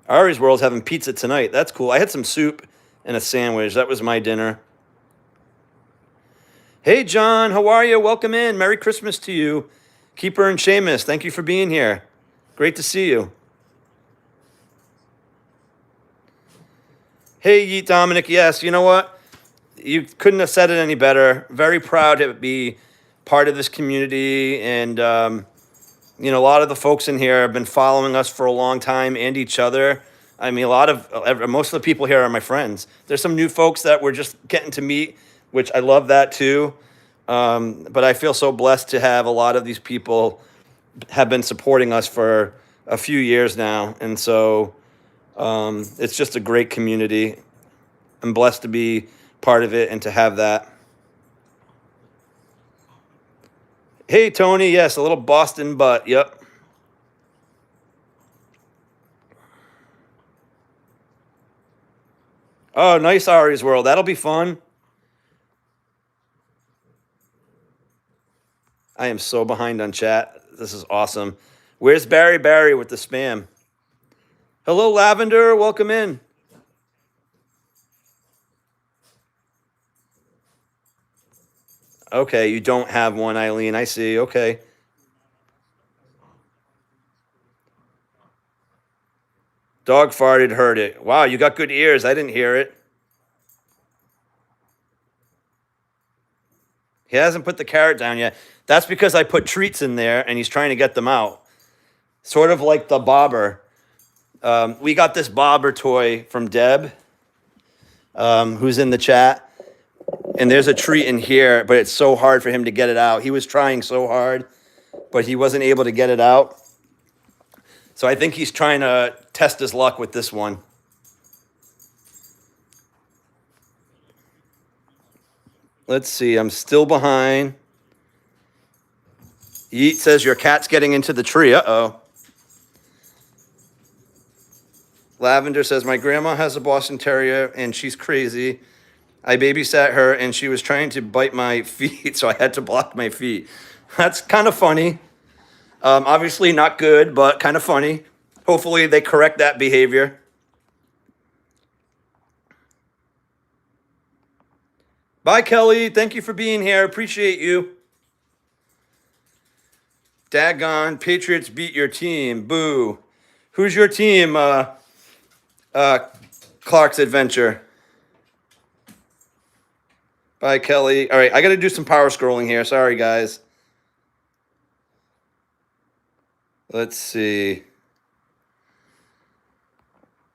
Ari's World's having pizza tonight. That's cool. I had some soup and a sandwich. That was my dinner. Hey, John, how are you? Welcome in. Merry Christmas to you. Keeper and Seamus, thank you for being here. Great to see you. Hey, Yeet Dominic. Yes, you know what? You couldn't have said it any better. Very proud to be part of this community. And, you know, a lot of the folks in here have been following us for a long time and each other. I mean, most of the people here are my friends. There's some new folks that we're just getting to meet, which I love that too. But I feel so blessed to have a lot of these people have been supporting us for a few years now. And so it's just a great community. I'm blessed to be part of it and to have that. Hey, Tony. Yes, a little Boston butt. Yep. Oh, nice Ari's World. That'll be fun. I am so behind on chat. This is awesome. Where's Barry with the spam? Hello, Lavender. Welcome in. Okay, you don't have one, Eileen. I see. Okay. Dog farted, heard it. Wow, you got good ears. I didn't hear it. He hasn't put the carrot down yet. That's because I put treats in there and he's trying to get them out. Sort of like the bobber. We got this bobber toy from Deb, who's in the chat. And there's a treat in here, but it's so hard for him to get it out. He was trying so hard, but he wasn't able to get it out. So I think he's trying to test his luck with this one. Let's see. I'm still behind. Yeet says your cat's getting into the tree. Uh-oh. Lavender says my grandma has a Boston Terrier and she's crazy. I babysat her and she was trying to bite my feet, so I had to block my feet. That's kind of funny. Obviously not good, but kind of funny. Hopefully they correct that behavior. Bye, Kelly. Thank you for being here. Appreciate you. Daggone, Patriots beat your team. Boo. Who's your team, Clark's Adventure? Bye, Kelly. All right, I got to do some power scrolling here. Sorry, guys. Let's see.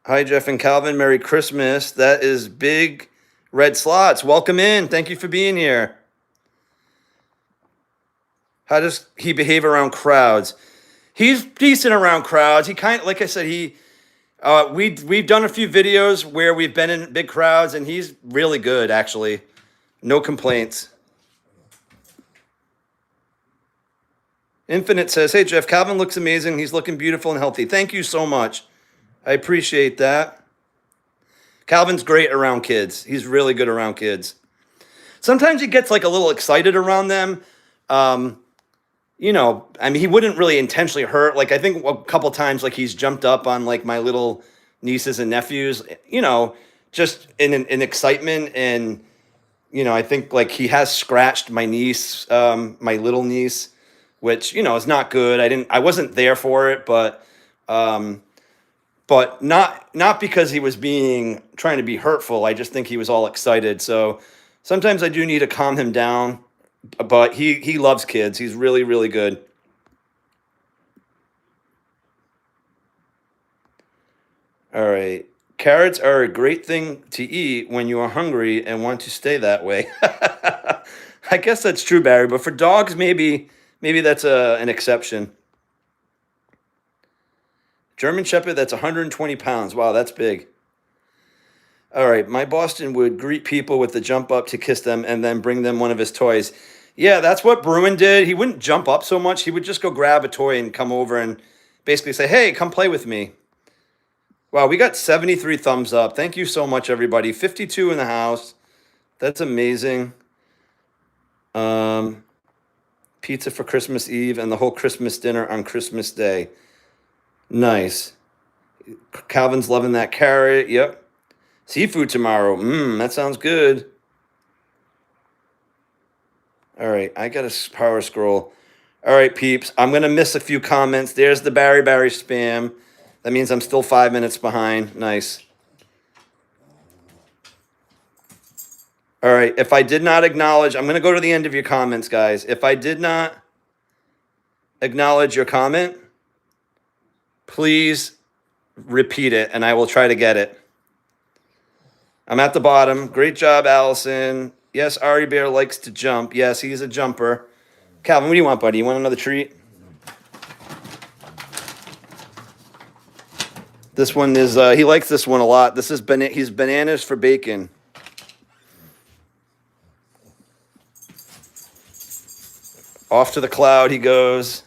Hi, Jeff and Calvin. Merry Christmas. That is Big Red Slots. Welcome in. Thank you for being here. How does he behave around crowds? He's decent around crowds. He kind of, like I said, we've done a few videos where we've been in big crowds, and he's really good, actually. No complaints. Infinite says, hey, Jeff, Calvin looks amazing. He's looking beautiful and healthy. Thank you so much. I appreciate that. Calvin's great around kids. He's really good around kids. Sometimes he gets like a little excited around them. You know, I mean, he wouldn't really intentionally hurt. Like, I think a couple times, like, he's jumped up on, like, my little nieces and nephews, you know, just in excitement. And, you know, I think, like, he has scratched my niece, my little niece, which, you know, is not good. I wasn't there for it, but not because he was trying to be hurtful. I just think he was all excited. So sometimes I do need to calm him down. But he loves kids. He's really, really good. All right. Carrots are a great thing to eat when you are hungry and want to stay that way. I guess that's true, Barry. But for dogs, maybe that's an exception. German Shepherd, that's 120 pounds. Wow, that's big. All right, my Boston would greet people with the jump up to kiss them and then bring them one of his toys. Yeah, that's what Bruin did. He wouldn't jump up so much. He would just go grab a toy and come over and basically say, hey, come play with me. Wow, we got 73 thumbs up. Thank you so much, everybody. 52 in the house. That's amazing. Pizza for Christmas Eve and the whole Christmas dinner on Christmas Day. Nice. Calvin's loving that carrot. Yep. Seafood tomorrow. That sounds good. All right, I got to power scroll. All right, peeps. I'm going to miss a few comments. There's the Barry spam. That means I'm still 5 minutes behind. Nice. All right, if I did not acknowledge, I'm going to go to the end of your comments, guys. If I did not acknowledge your comment, please repeat it, and I will try to get it. I'm at the bottom. Great job, Allison. Yes, Ari Bear likes to jump. Yes, he's a jumper. Calvin, what do you want, buddy? You want another treat? This one is, he likes this one a lot. This is, he's bananas for bacon. Off to the cloud he goes.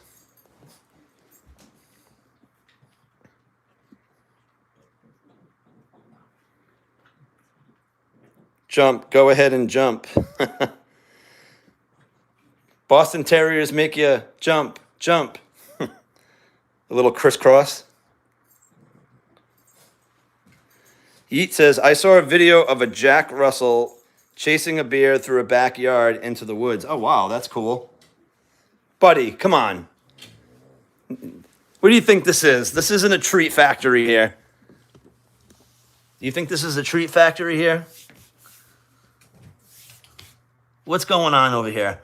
Jump. Go ahead and jump. Boston Terriers make you jump, jump. A little crisscross. Yeet says, I saw a video of a Jack Russell chasing a bear through a backyard into the woods. Oh, wow, that's cool. Buddy, come on. What do you think this is? This isn't a treat factory here. Do you think this is a treat factory here? What's going on over here?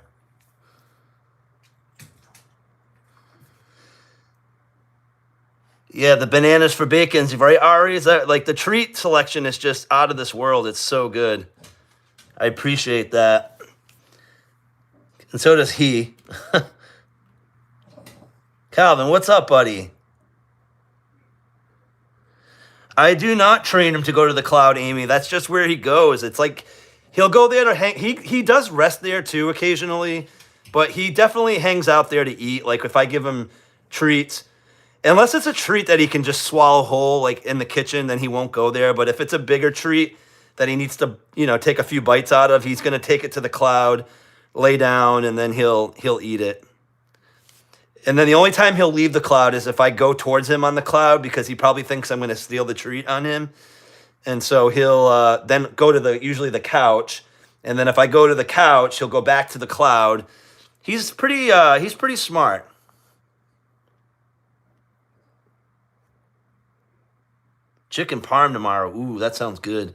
Yeah, the bananas for bacons, right, Ari? Is that like the treat selection is just out of this world? It's so good. I appreciate that. And so does he. Calvin, what's up, buddy? I do not train him to go to the cloud, Amy. That's just where he goes. It's like he'll go there to hang. He does rest there too occasionally, but he definitely hangs out there to eat. Like if I give him treats, unless it's a treat that he can just swallow whole, like in the kitchen, then he won't go there. But if it's a bigger treat that he needs to, take a few bites out of, he's gonna take it to the cloud, lay down, and then he'll eat it. And then the only time he'll leave the cloud is if I go towards him on the cloud because he probably thinks I'm going to steal the treat on him. And so he'll then go to usually the couch. And then if I go to the couch, he'll go back to the cloud. He's pretty smart. Chicken parm tomorrow. Ooh, that sounds good.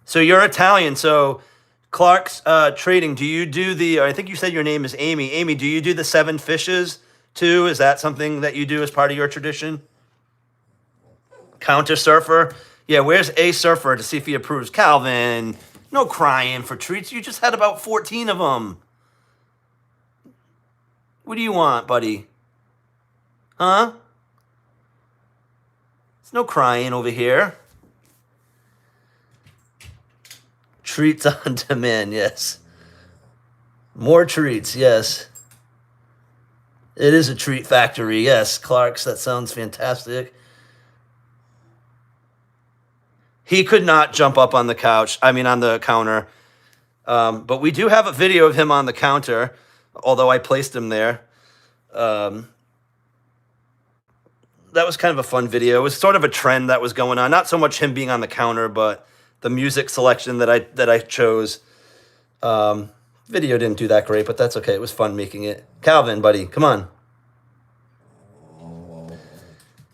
So you're Italian, so Clark's Trading, do you do I think you said your name is Amy. Amy, do you do the 7 fishes too? Is that something that you do as part of your tradition? Counter surfer? Yeah, where's a surfer to see if he approves? Calvin, no crying for treats. You just had about 14 of them. What do you want, buddy? Huh? There's no crying over here. Treats on demand, yes. More treats, yes. It is a treat factory, yes. Clark's, that sounds fantastic. He could not jump up on the couch, on the counter. But we do have a video of him on the counter, although I placed him there. That was kind of a fun video. It was sort of a trend that was going on. Not so much him being on the counter, but the music selection that I chose. Video didn't do that great, but that's okay. It was fun making it. Calvin, buddy, come on.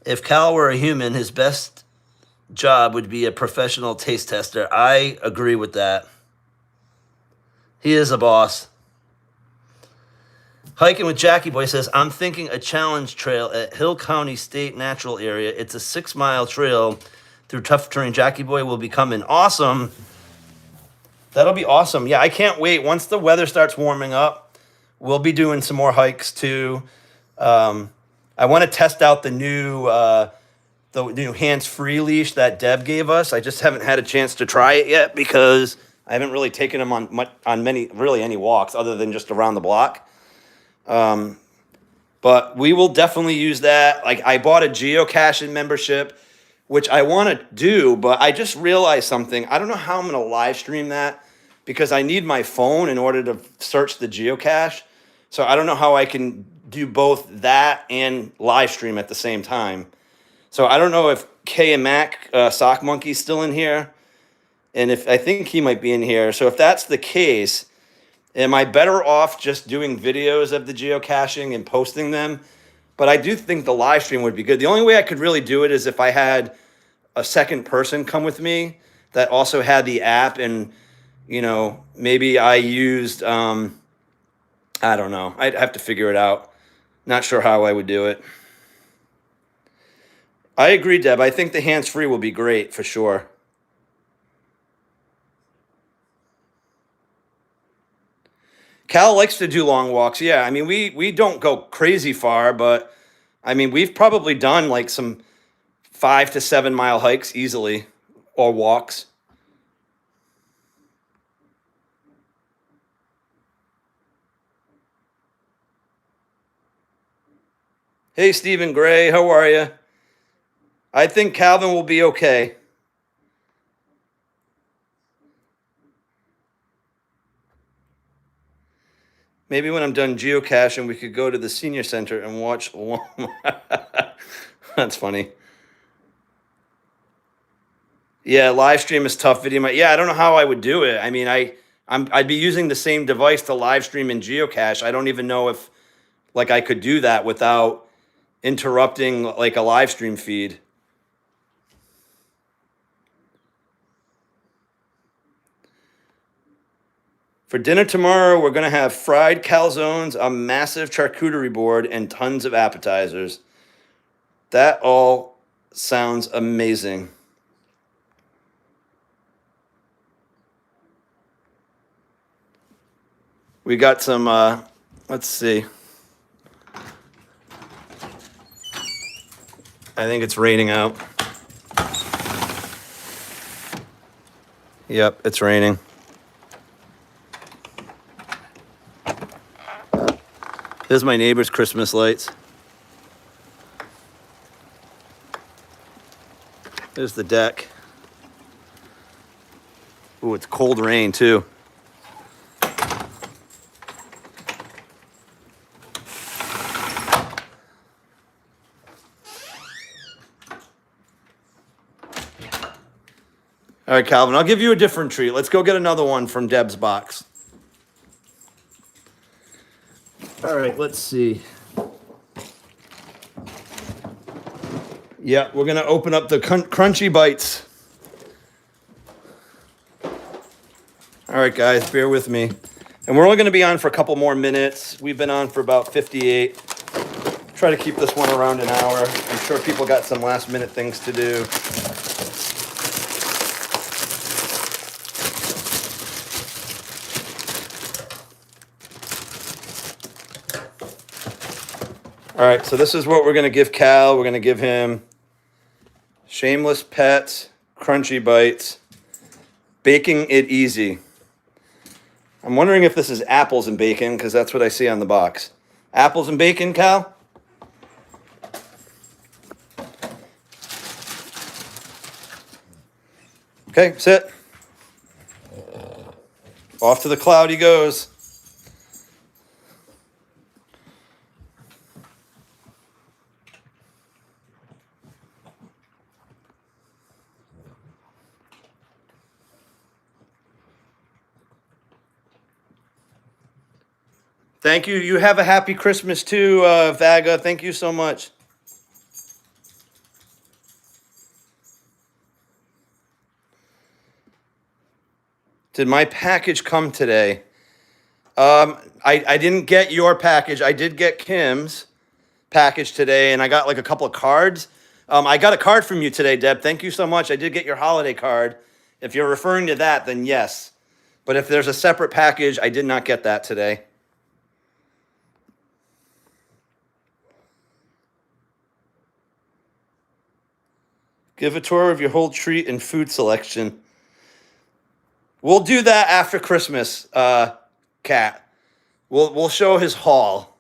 If Cal were a human, his best job would be a professional taste tester. I agree with that. He is a boss. Hiking with Jackie Boy says, I'm thinking a challenge trail at Hill County State Natural Area. It's a 6-mile trail through tough terrain. Jackie Boy will be coming. Awesome. That'll be awesome. Yeah, I can't wait. Once the weather starts warming up, we'll be doing some more hikes too. I want to test out the the new hands-free leash that Deb gave us. I just haven't had a chance to try it yet because I haven't really taken him on any walks other than just around the block. But we will definitely use that. Like, I bought a geocaching membership, which I want to do, but I just realized something. I don't know how I'm going to live stream that because I need my phone in order to search the geocache. So I don't know how I can do both that and live stream at the same time. So I don't know if K and Mac Sock Monkey's still in here, and if I think he might be in here. So if that's the case, am I better off just doing videos of the geocaching and posting them? But I do think the live stream would be good. The only way I could really do it is if I had a second person come with me that also had the app, and maybe I used I don't know. I'd have to figure it out. Not sure how I would do it. I agree, Deb. I think the hands-free will be great for sure. Cal likes to do long walks. Yeah, I mean, we don't go crazy far, but I mean, we've probably done like some 5 to 7 mile hikes easily, or walks. Hey, Stephen Gray, how are you? I think Calvin will be okay. Maybe when I'm done geocaching, we could go to the senior center and watch. That's funny. Yeah, live stream is tough. Yeah, I don't know how I would do it. I mean, I'd be using the same device to live stream and geocache. I don't even know if like I could do that without interrupting like a live stream feed. For dinner tomorrow, we're going to have fried calzones, a massive charcuterie board, and tons of appetizers. That all sounds amazing. We got some, let's see. I think it's raining out. Yep, it's raining. There's my neighbor's Christmas lights. There's the deck. Ooh, it's cold rain too. All right, Calvin, I'll give you a different treat. Let's go get another one from Deb's box. All right, let's see. Yeah, we're going to open up the Crunchy Bites. All right, guys, bear with me. And we're only going to be on for a couple more minutes. We've been on for about 58. Try to keep this one around an hour. I'm sure people got some last-minute things to do. All right, so this is what we're going to give Cal. We're going to give him Shameless Pets, Crunchy Bites, Baking It Easy. I'm wondering if this is apples and bacon, because that's what I see on the box. Apples and bacon, Cal? Okay, sit. Off to the cloud he goes. Thank you. You have a happy Christmas too, Vaga. Thank you so much. Did my package come today? I didn't get your package. I did get Kim's package today, and I got like a couple of cards. I got a card from you today, Deb. Thank you so much. I did get your holiday card. If you're referring to that, then yes. But if there's a separate package, I did not get that today. Give a tour of your whole treat and food selection. We'll do that after Christmas, Cat. We'll show his haul.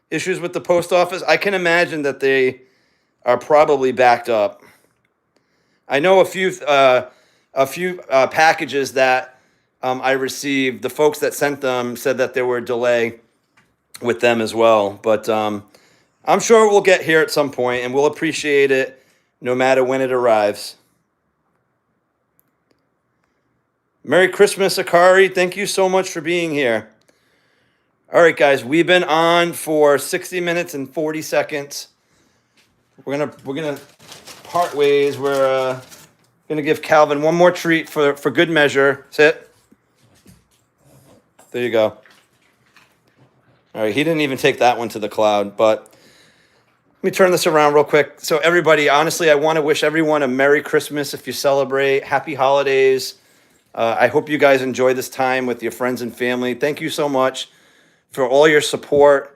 Issues with the post office? I can imagine that they are probably backed up. I know a few packages that I received. The folks that sent them said that there were a delay with them as well. But I'm sure we'll get here at some point, and we'll appreciate it no matter when it arrives. Merry Christmas, Akari. Thank you so much for being here. All right, guys, we've been on for 60 minutes and 40 seconds. We're gonna part ways. We're gonna give Calvin one more treat for good measure. Sit. There you go. All right, he didn't even take that one to the cloud, but let me turn this around real quick. So everybody, honestly, I want to wish everyone a Merry Christmas if you celebrate. Happy holidays. I hope you guys enjoy this time with your friends and family. Thank you so much for all your support,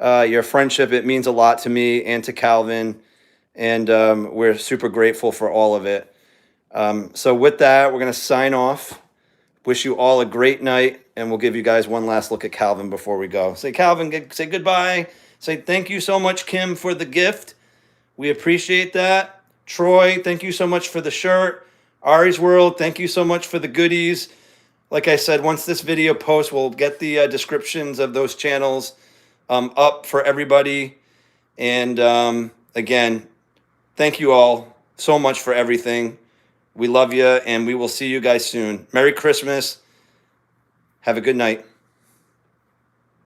your friendship. It means a lot to me and to Calvin, and we're super grateful for all of it. So with that, we're going to sign off. Wish you all a great night, and we'll give you guys one last look at Calvin before we go. Say, Calvin, say goodbye. Say thank you so much, Kim, for the gift. We appreciate that. Troy, thank you so much for the shirt. Ari's World, thank you so much for the goodies. Like I said, once this video posts, we'll get the descriptions of those channels up for everybody. And again, thank you all so much for everything. We love you, and we will see you guys soon. Merry Christmas. Have a good night.